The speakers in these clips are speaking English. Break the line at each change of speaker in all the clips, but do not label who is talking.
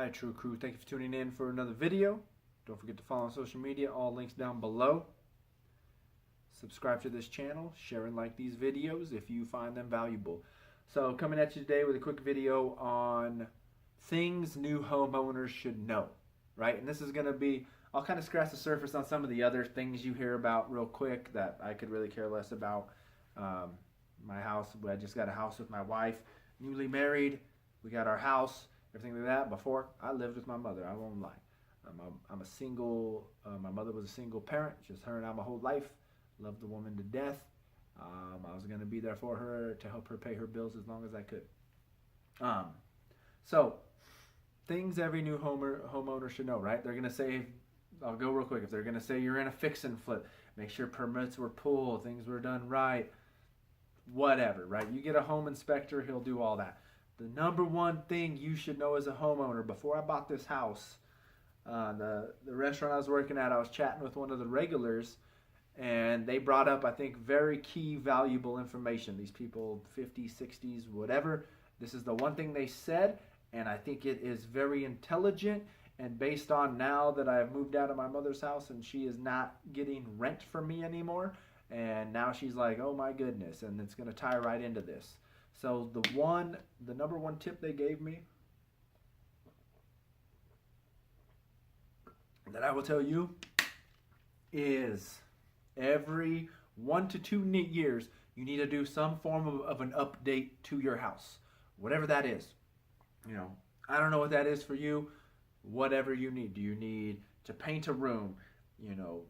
Hi, True Crew. Thank you for tuning in for another video. Don't forget to follow on social media. All links down below. Subscribe to this channel. Share and like these videos if you find them valuable. So coming at you today with a quick video on things new homeowners should know. Right? And this is going to be, I'll kind of scratch the surface on some of the other things you hear about real quick that I could really care less about. My house, I just got a house with my wife, newly married. We got our house, everything like that. Before, I lived with my mother. I won't lie. I'm a single, my mother was a single parent, just her and I my whole life. Loved the woman to death. I was going to be there for her to help her pay her bills as long as I could. So, things every new homeowner should know, right? They're going to say, I'll go real quick. If they're going to say you're in a fix and flip, make sure permits were pulled, things were done right, whatever, right? You get a home inspector, he'll do all that. The number one thing you should know as a homeowner, before I bought this house, the restaurant I was working at, I was chatting with one of the regulars, and they brought up, I think, very key, valuable information. These people, 50s, 60s, whatever. This is the one thing they said, and I think it is very intelligent. And based on now that I've moved out of my mother's house and she is not getting rent from me anymore, and now she's like, oh my goodness, and it's going to tie right into this. So the number one tip they gave me that I will tell you is every 1 to 2 years, you need to do some form of an update to your house, whatever that is. You know, I don't know what that is for you. Whatever you need. Do you need to paint a room? You know,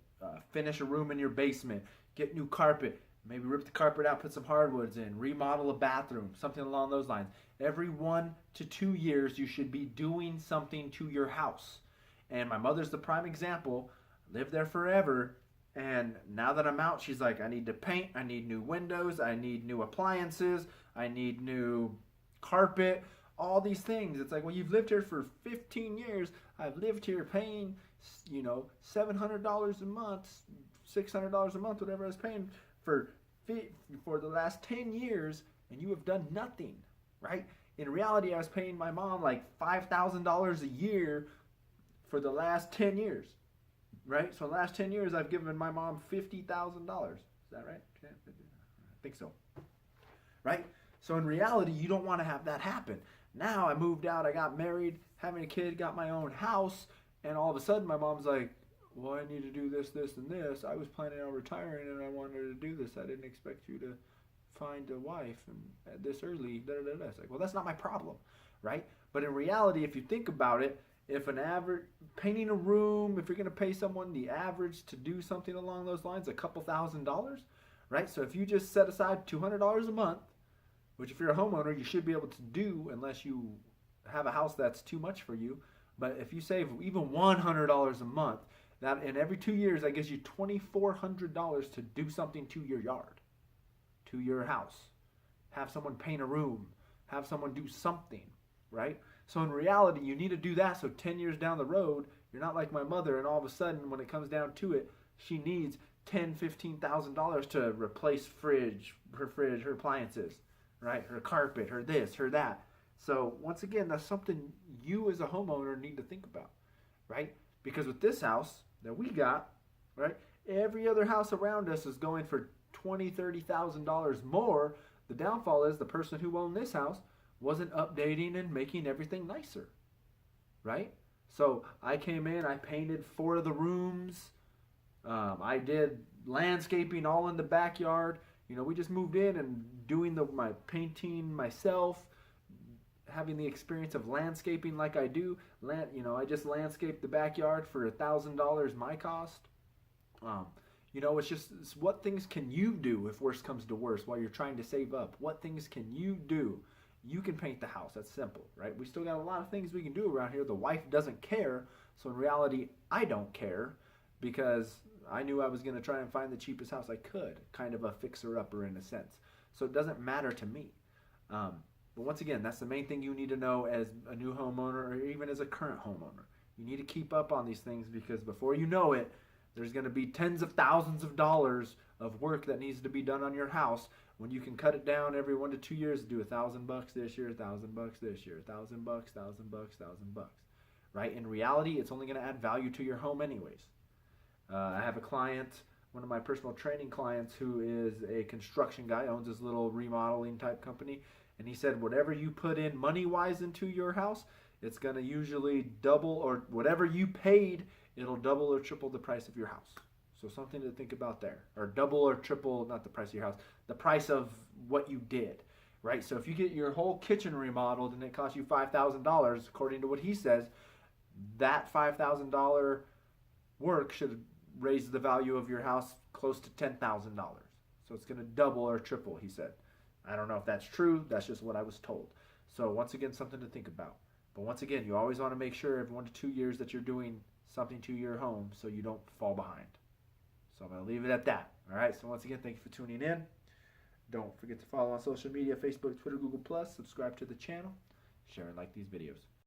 finish a room in your basement, get new carpet, maybe rip the carpet out, put some hardwoods in, remodel a bathroom, something along those lines. Every 1 to 2 years, you should be doing something to your house. And my mother's the prime example. Lived there forever, and now that I'm out, she's like, I need to paint, I need new windows, I need new appliances, I need new carpet, all these things. It's like, well, you've lived here for 15 years. I've lived here paying, you know, $700 a month, $600 a month, whatever I was paying for the last 10 years, and you have done nothing, right? In reality, I was paying my mom like $5,000 a year for the last 10 years, right? So in the last 10 years, I've given my mom $50,000. Is that right? I think so, right? So in reality, you don't want to have that happen. Now I moved out, I got married, having a kid, got my own house, and all of a sudden my mom's like, well, I need to do this, this, and this. I was planning on retiring and I wanted to do this. I didn't expect you to find a wife and this early. It's like, well, that's not my problem, right? But in reality, if you think about it, if an average, painting a room, if you're going to pay someone the average to do something along those lines, a couple $1,000s, right? So if you just set aside $200 a month, which if you're a homeowner, you should be able to do unless you have a house that's too much for you. But if you save even $100 a month, that in every 2 years, that gives you $2,400 to do something to your yard, to your house. Have someone paint a room. Have someone do something, right? So in reality, you need to do that so 10 years down the road, you're not like my mother, and all of a sudden, when it comes down to it, she needs $10,000, $15,000 to replace her fridge, her appliances, right? Her carpet, her this, her that. So once again, that's something you as a homeowner need to think about, right? Because with this house that we got, right, every other house around us is going for $20,000, $30,000 more. The downfall is the person who owned this house wasn't updating and making everything nicer, right? So I came in, I painted 4 of the rooms. I did landscaping all in the backyard. You know, we just moved in and doing my painting myself, having the experience of landscaping like I do. You know, I just landscaped the backyard for $1,000 my cost. You know, it's what things can you do if worse comes to worse while you're trying to save up? What things can you do? You can paint the house. That's simple, right? We still got a lot of things we can do around here. The wife doesn't care. So in reality, I don't care because I knew I was going to try and find the cheapest house I could. Kind of a fixer-upper in a sense. So it doesn't matter to me. But once again, that's the main thing you need to know as a new homeowner or even as a current homeowner. You need to keep up on these things because before you know it, there's going to be tens of thousands of dollars of work that needs to be done on your house when you can cut it down every 1 to 2 years to do $1,000 this year, $1,000 this year, $1,000, $1,000, $1,000. right? In reality, it's only going to add value to your home anyways. I have a client, one of my personal training clients, who is a construction guy, owns this little remodeling type company, and he said whatever you put in money-wise into your house, it's going to usually double, or whatever you paid, it'll double or triple the price of your house. So something to think about there. Or double or triple, not the price of your house, the price of what you did, right? So if you get your whole kitchen remodeled and it costs you $5,000, according to what he says, that $5,000 work should raise the value of your house close to $10,000. So it's going to double or triple, he said. I don't know if that's true. That's just what I was told. So once again, something to think about. But once again, you always want to make sure every 1 to 2 years that you're doing something to your home so you don't fall behind. So I'm going to leave it at that. All right. So once again, thank you for tuning in. Don't forget to follow on social media, Facebook, Twitter, Google+. Subscribe to the channel. Share and like these videos.